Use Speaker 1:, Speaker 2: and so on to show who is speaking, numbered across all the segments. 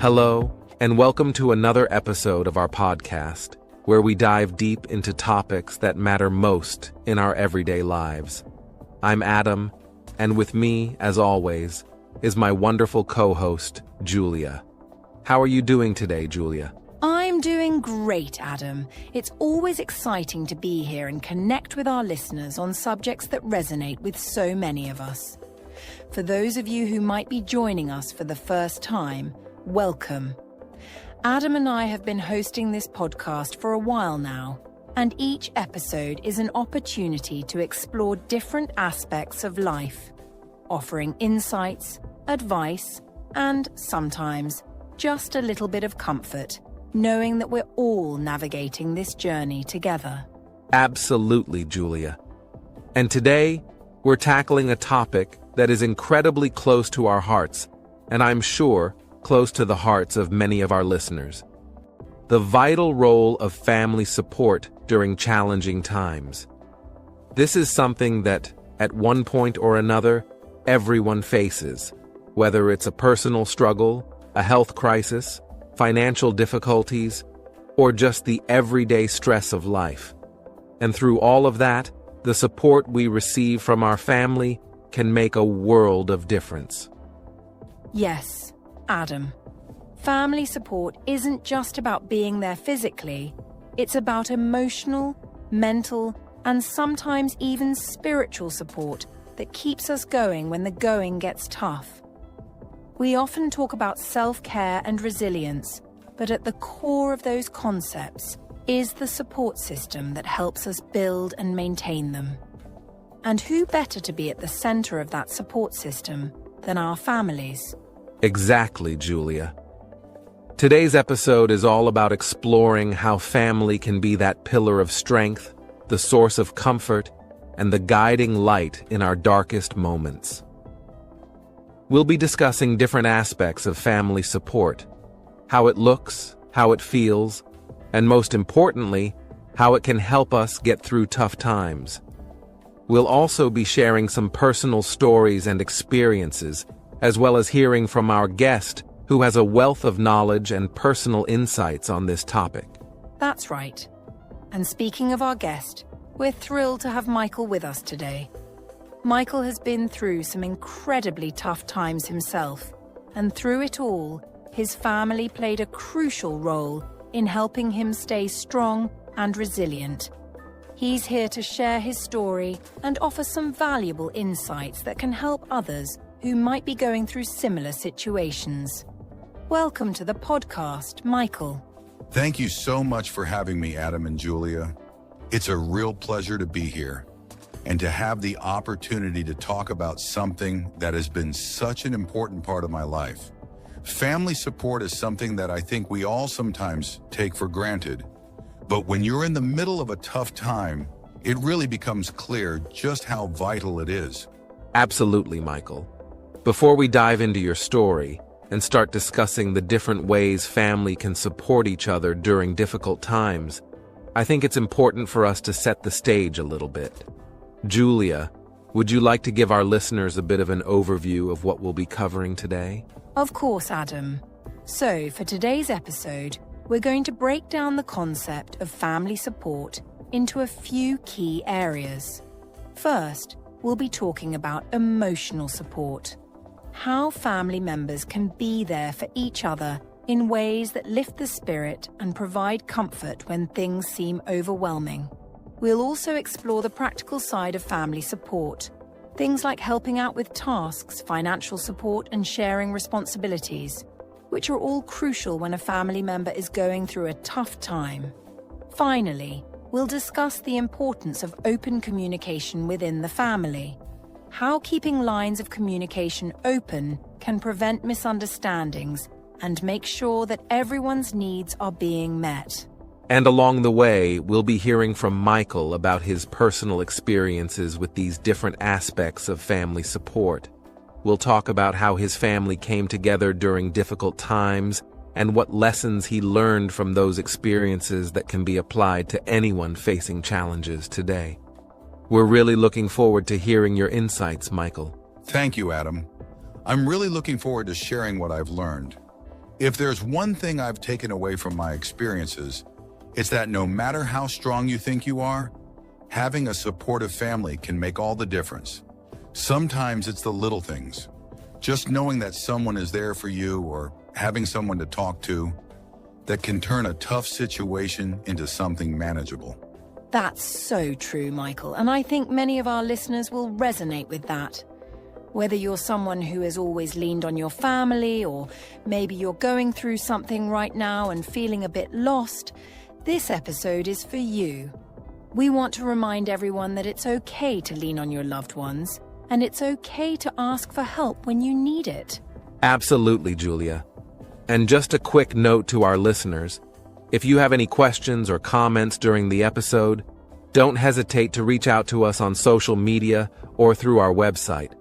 Speaker 1: Hello, and welcome to another episode of our podcast, where we dive deep into topics that matter most in our everyday lives. I'm Adam, and with me, as always, is my wonderful co-host, Julia. How are you doing today, Julia?
Speaker 2: I'm doing great, Adam. It's always exciting to be here and connect with our listeners on subjects that resonate with so many of us. For those of you who might be joining us for the first time, welcome. Adam and I have been hosting this podcast for a while now, and each episode is an opportunity to explore different aspects of life, offering insights, advice, and sometimes just a little bit of comfort, knowing that we're all navigating this journey together.
Speaker 1: Absolutely, Julia. And today, we're tackling a topic that is incredibly close to our hearts, and I'm sure close to the hearts of many of our listeners. The vital role of family support during challenging times. This is something that, at one point or another, everyone faces, whether it's a personal struggle, a health crisis, financial difficulties, or just the everyday stress of life. And through all of that, the support we receive from our family can make a world of difference.
Speaker 2: Yes, Adam. Family support isn't just about being there physically, it's about emotional, mental, and sometimes even spiritual support that keeps us going when the going gets tough. We often talk about self-care and resilience, but at the core of those concepts is the support system that helps us build and maintain them. And who better to be at the center of that support system than our families?
Speaker 1: Exactly, Julia. Today's episode is all about exploring how family can be that pillar of strength, the source of comfort, and the guiding light in our darkest moments. We'll be discussing different aspects of family support, how it looks, how it feels, and most importantly, how it can help us get through tough times. We'll also be sharing some personal stories and experiences, as well as hearing from our guest, who has a wealth of knowledge and personal insights on this topic.
Speaker 2: That's right. And speaking of our guest, we're thrilled to have Michael with us today. Michael has been through some incredibly tough times himself, and through it all, his family played a crucial role in helping him stay strong and resilient. He's here to share his story and offer some valuable insights that can help others who might be going through similar situations. Welcome to the podcast, Michael.
Speaker 3: Thank you so much for having me, Adam and Julia. It's a real pleasure to be here and to have the opportunity to talk about something that has been such an important part of my life. Family support is something that I think we all sometimes take for granted, but when you're in the middle of a tough time, it really becomes clear just how vital it is.
Speaker 1: Absolutely, Michael. Before we dive into your story and start discussing the different ways family can support each other during difficult times, I think it's important for us to set the stage a little bit. Julia, would you like to give our listeners a bit of an overview of what we'll be covering today?
Speaker 2: Of course, Adam. So, for today's episode, we're going to break down the concept of family support into a few key areas. First, we'll be talking about emotional support. How family members can be there for each other in ways that lift the spirit and provide comfort when things seem overwhelming. We'll also explore the practical side of family support, things like helping out with tasks, financial support, and sharing responsibilities, which are all crucial when a family member is going through a tough time. Finally, we'll discuss the importance of open communication within the family. How keeping lines of communication open can prevent misunderstandings and make sure that everyone's needs are being met.
Speaker 1: And along the way, we'll be hearing from Michael about his personal experiences with these different aspects of family support. We'll talk about how his family came together during difficult times and what lessons he learned from those experiences that can be applied to anyone facing challenges today. We're really looking forward to hearing your insights, Michael.
Speaker 3: Thank you, Adam. I'm really looking forward to sharing what I've learned. If there's one thing I've taken away from my experiences, it's that no matter how strong you think you are, having a supportive family can make all the difference. Sometimes it's the little things. Just knowing that someone is there for you or having someone to talk to that can turn a tough situation into something manageable.
Speaker 2: That's so true, Michael, and I think many of our listeners will resonate with that. Whether you're someone who has always leaned on your family, or maybe you're going through something right now and feeling a bit lost, this episode is for you. We want to remind everyone that it's okay to lean on your loved ones, and it's okay to ask for help when you need it.
Speaker 1: Absolutely, Julia. And just a quick note to our listeners, if you have any questions or comments during the episode, don't hesitate to reach out to us on social media or through our website.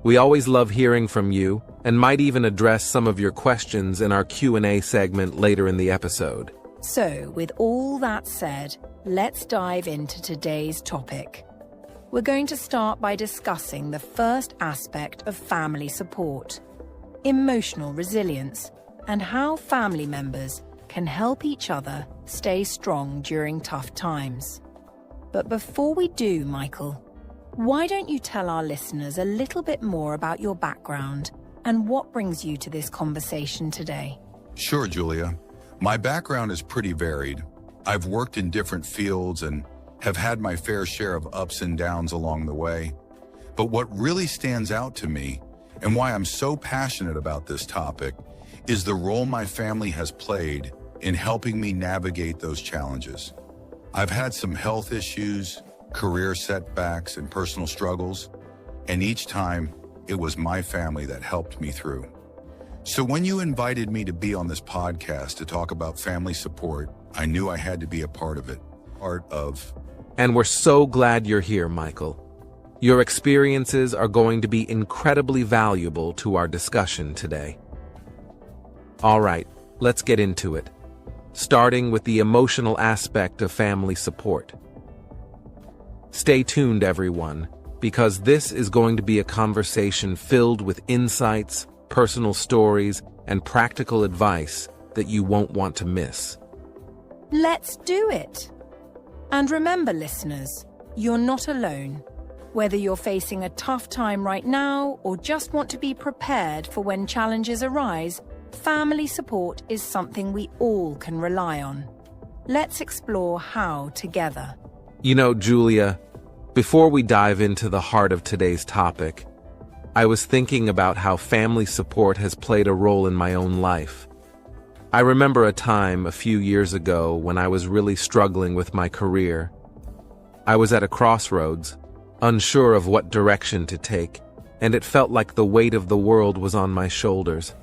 Speaker 1: We always love hearing from you and might even address some of your questions in our Q&A segment later in the episode.
Speaker 2: So, with all that said, let's dive into today's topic. We're going to start by discussing the first aspect of family support, emotional resilience, and how family members can help each other stay strong during tough times. But before we do, Michael, why don't you tell our listeners a little bit more about your background and what brings you to this conversation today?
Speaker 3: Sure, Julia. My background is pretty varied. I've worked in different fields and have had my fair share of ups and downs along the way. But what really stands out to me, and why I'm so passionate about this topic, is the role my family has played in helping me navigate those challenges. I've had some health issues, career setbacks, and personal struggles, and each time it was my family that helped me through. So when you invited me to be on this podcast to talk about family support, I knew I had to be a part of it.
Speaker 1: And we're so glad you're here, Michael. Your experiences are going to be incredibly valuable to our discussion today. All right, let's get into it, starting with the emotional aspect of family support. Stay tuned, everyone, because this is going to be a conversation filled with insights, personal stories, and practical advice that you won't want to miss.
Speaker 2: Let's do it! And remember, listeners, you're not alone. Whether you're facing a tough time right now or just want to be prepared for when challenges arise, family support is something we all can rely on. Let's explore how together.
Speaker 1: You know, Julia, before we dive into the heart of today's topic, I was thinking about how family support has played a role in my own life. I remember a time a few years ago when I was really struggling with my career. I was at a crossroads, unsure of what direction to take, and it felt like the weight of the world was on my shoulders.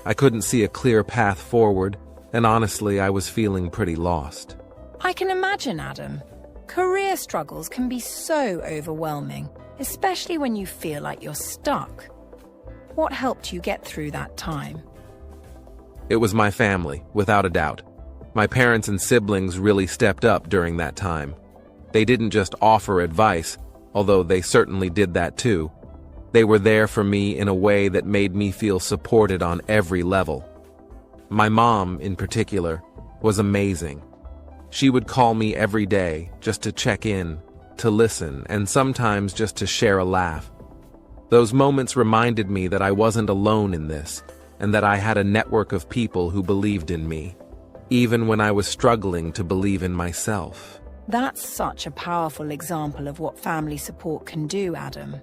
Speaker 1: I couldn't see a clear path forward, and honestly, I was feeling pretty lost.
Speaker 2: I can imagine, Adam. Career struggles can be so overwhelming, especially when you feel like you're stuck. What helped you get through that time?
Speaker 1: It was my family, without a doubt. My parents and siblings really stepped up during that time. They didn't just offer advice, although they certainly did that too. They were there for me in a way that made me feel supported on every level. My mom, in particular, was amazing. She would call me every day just to check in, to listen, and sometimes just to share a laugh. Those moments reminded me that I wasn't alone in this, and that I had a network of people who believed in me, even when I was struggling to believe in myself.
Speaker 2: That's such a powerful example of what family support can do, Adam.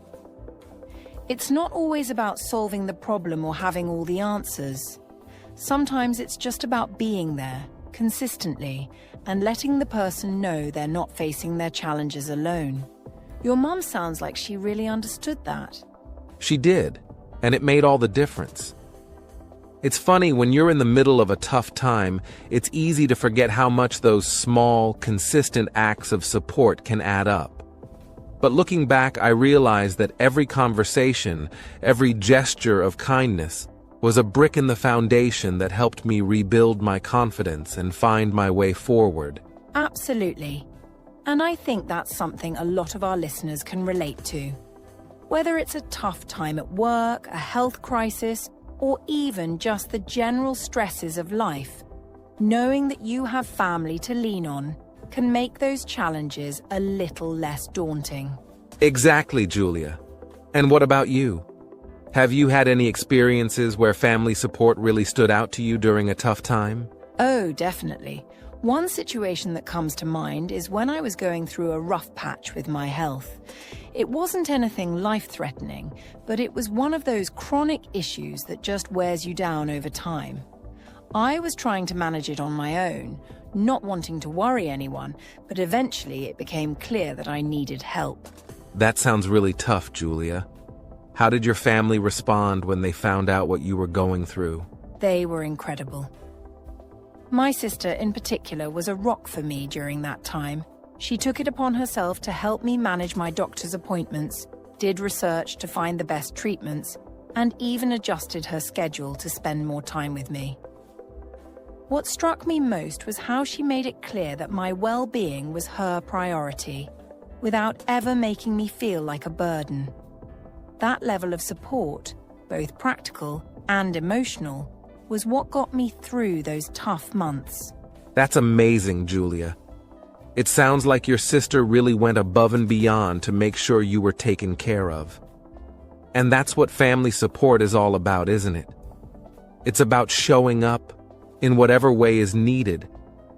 Speaker 2: It's not always about solving the problem or having all the answers. Sometimes it's just about being there, consistently, and letting the person know they're not facing their challenges alone. Your mum sounds like she really understood that.
Speaker 1: She did, and it made all the difference. It's funny, when you're in the middle of a tough time, it's easy to forget how much those small, consistent acts of support can add up. But looking back, I realized that every conversation, every gesture of kindness, was a brick in the foundation that helped me rebuild my confidence and find my way forward.
Speaker 2: Absolutely. And I think that's something a lot of our listeners can relate to. Whether it's a tough time at work, a health crisis, or even just the general stresses of life, knowing that you have family to lean on can make those challenges a little less daunting.
Speaker 1: Exactly, Julia. And what about you? Have you had any experiences where family support really stood out to you during a tough time?
Speaker 2: Oh, definitely. One situation that comes to mind is when I was going through a rough patch with my health. It wasn't anything life-threatening, but it was one of those chronic issues that just wears you down over time. I was trying to manage it on my own, not wanting to worry anyone, but eventually it became clear that I needed help.
Speaker 1: That sounds really tough, Julia. How did your family respond when they found out what you were going through?
Speaker 2: They were incredible. My sister, in particular, was a rock for me during that time. She took it upon herself to help me manage my doctor's appointments, did research to find the best treatments, and even adjusted her schedule to spend more time with me. What struck me most was how she made it clear that my well-being was her priority, without ever making me feel like a burden. That level of support, both practical and emotional, was what got me through those tough months.
Speaker 1: That's amazing, Julia. It sounds like your sister really went above and beyond to make sure you were taken care of. And that's what family support is all about, isn't it? It's about showing up in whatever way is needed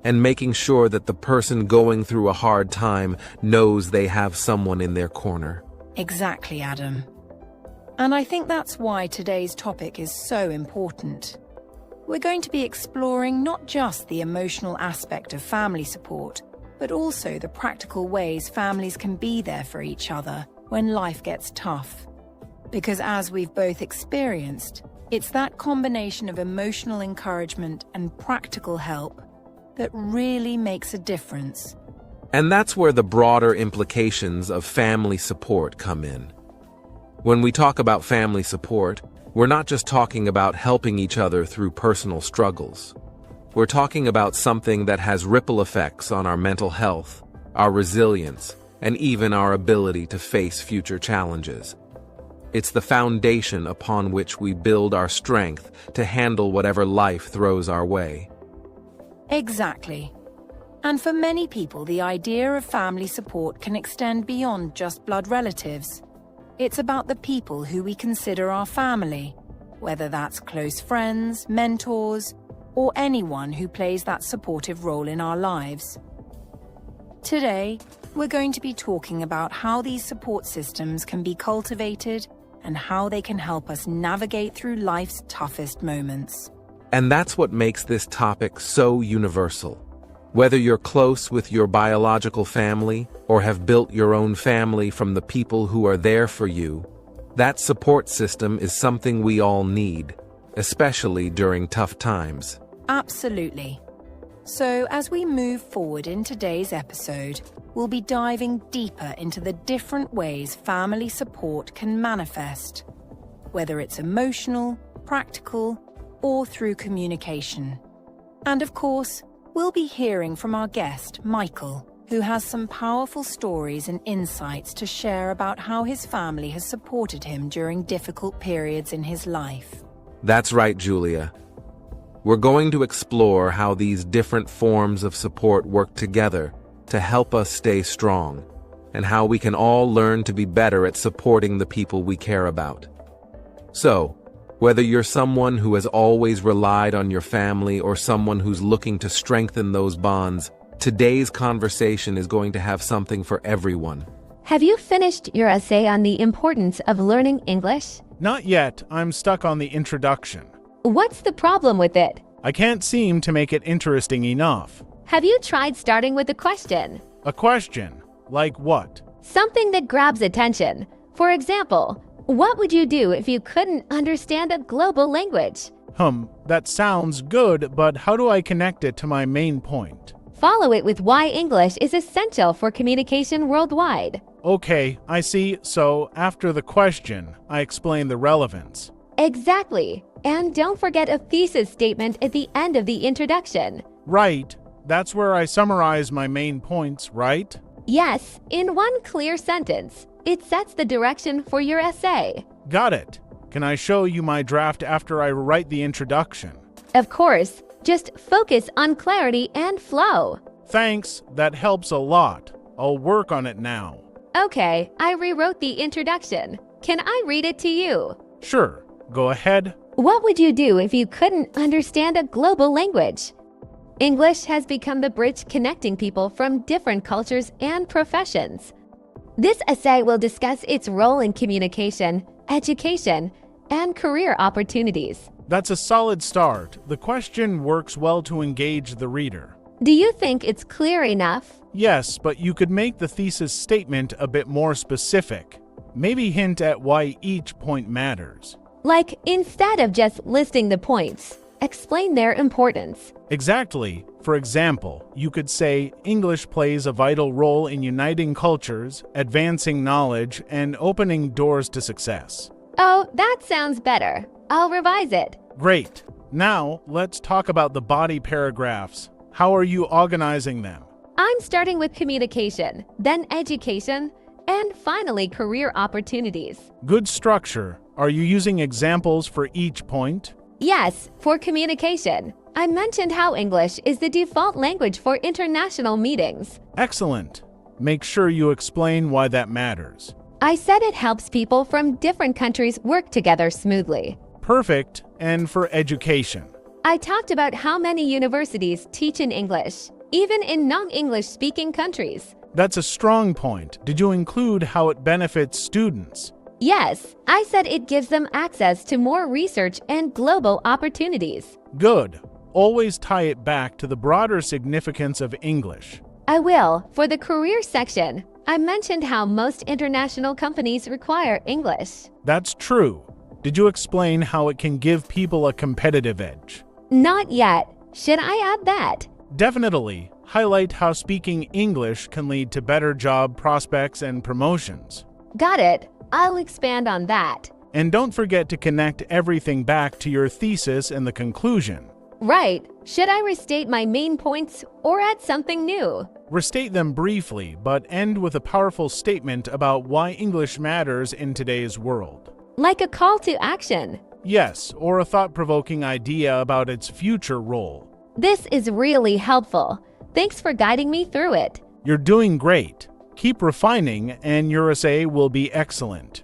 Speaker 1: and making sure that the person going through a hard time knows they have someone in their corner.
Speaker 2: Exactly, Adam. And I think that's why today's topic is so important. We're going to be exploring not just the emotional aspect of family support, but also the practical ways families can be there for each other when life gets tough. Because as we've both experienced, it's that combination of emotional encouragement and practical help that really makes a difference.
Speaker 1: And that's where the broader implications of family support come in. When we talk about family support, we're not just talking about helping each other through personal struggles. We're talking about something that has ripple effects on our mental health, our resilience, and even our ability to face future challenges. It's the foundation upon which we build our strength to handle whatever life throws our way.
Speaker 2: Exactly. And for many people, the idea of family support can extend beyond just blood relatives. It's about the people who we consider our family, whether that's close friends, mentors, or anyone who plays that supportive role in our lives. Today, we're going to be talking about how these support systems can be cultivated and how they can help us navigate through life's toughest moments.
Speaker 1: And that's what makes this topic so universal. Whether you're close with your biological family or have built your own family from the people who are there for you, that support system is something we all need, especially during tough times.
Speaker 2: Absolutely. So as we move forward in today's episode, we'll be diving deeper into the different ways family support can manifest, whether it's emotional, practical, or through communication. And of course, we'll be hearing from our guest, Michael, who has some powerful stories and insights to share about how his family has supported him during difficult periods in his life.
Speaker 1: That's right, Julia. We're going to explore how these different forms of support work together to help us stay strong, and how we can all learn to be better at supporting the people we care about. So, whether you're someone who has always relied on your family or someone who's looking to strengthen those bonds, today's conversation is going to have something for everyone.
Speaker 4: Have you finished your essay on the importance of learning English?
Speaker 5: Not yet. I'm stuck on the introduction.
Speaker 4: What's the problem with it?
Speaker 5: I can't seem to make it interesting enough.
Speaker 4: Have you tried starting with a question?
Speaker 5: A question? Like what?
Speaker 4: Something that grabs attention. For example, what would you do if you couldn't understand a global language?
Speaker 5: That sounds good, but how do I connect it to my main point?
Speaker 4: Follow it with why English is essential for communication worldwide.
Speaker 5: Okay, I see. So after the question, I explain the relevance.
Speaker 4: Exactly. And don't forget a thesis statement at the end of the introduction.
Speaker 5: Right. That's where I summarize my main points, right?
Speaker 4: Yes, in one clear sentence. It sets the direction for your essay.
Speaker 5: Got it. Can I show you my draft after I write the introduction?
Speaker 4: Of course, just focus on clarity and flow.
Speaker 5: Thanks, that helps a lot. I'll work on it now.
Speaker 4: Okay, I rewrote the introduction. Can I read it to you?
Speaker 5: Sure, go ahead.
Speaker 4: What would you do if you couldn't understand a global language? English has become the bridge connecting people from different cultures and professions. This essay will discuss its role in communication, education, and career opportunities.
Speaker 5: That's a solid start. The question works well to engage the reader.
Speaker 4: Do you think it's clear enough?
Speaker 5: Yes, but you could make the thesis statement a bit more specific. Maybe hint at why each point matters.
Speaker 4: Like, instead of just listing the points, explain their importance.
Speaker 5: Exactly. For example, you could say English plays a vital role in uniting cultures, advancing knowledge, and opening doors to success.
Speaker 4: Oh, that sounds better. I'll revise it.
Speaker 5: Great. Now, let's talk about the body paragraphs. How are you organizing them?
Speaker 4: I'm starting with communication, then education, and finally career opportunities.
Speaker 5: Good structure. Are you using examples for each point?
Speaker 4: Yes, for communication. I mentioned how English is the default language for international meetings.
Speaker 5: Excellent. Make sure you explain why that matters.
Speaker 4: I said it helps people from different countries work together smoothly.
Speaker 5: Perfect. And for education?
Speaker 4: I talked about how many universities teach in English, even in non-English speaking countries.
Speaker 5: That's a strong point. Did you include how it benefits students?
Speaker 4: Yes, I said it gives them access to more research and global opportunities.
Speaker 5: Good. Always tie it back to the broader significance of English.
Speaker 4: I will. For the career section, I mentioned how most international companies require English.
Speaker 5: That's true. Did you explain how it can give people a competitive edge?
Speaker 4: Not yet. Should I add that?
Speaker 5: Definitely. Highlight how speaking English can lead to better job prospects and promotions.
Speaker 4: Got it. I'll expand on that.
Speaker 5: And don't forget to connect everything back to your thesis and the conclusion.
Speaker 4: Right. Should I restate my main points or add something new?
Speaker 5: Restate them briefly, but end with a powerful statement about why English matters in today's world.
Speaker 4: Like a call to action.
Speaker 5: Yes, or a thought-provoking idea about its future role.
Speaker 4: This is really helpful. Thanks for guiding me through it.
Speaker 5: You're doing great. Keep refining, and your essay will be excellent.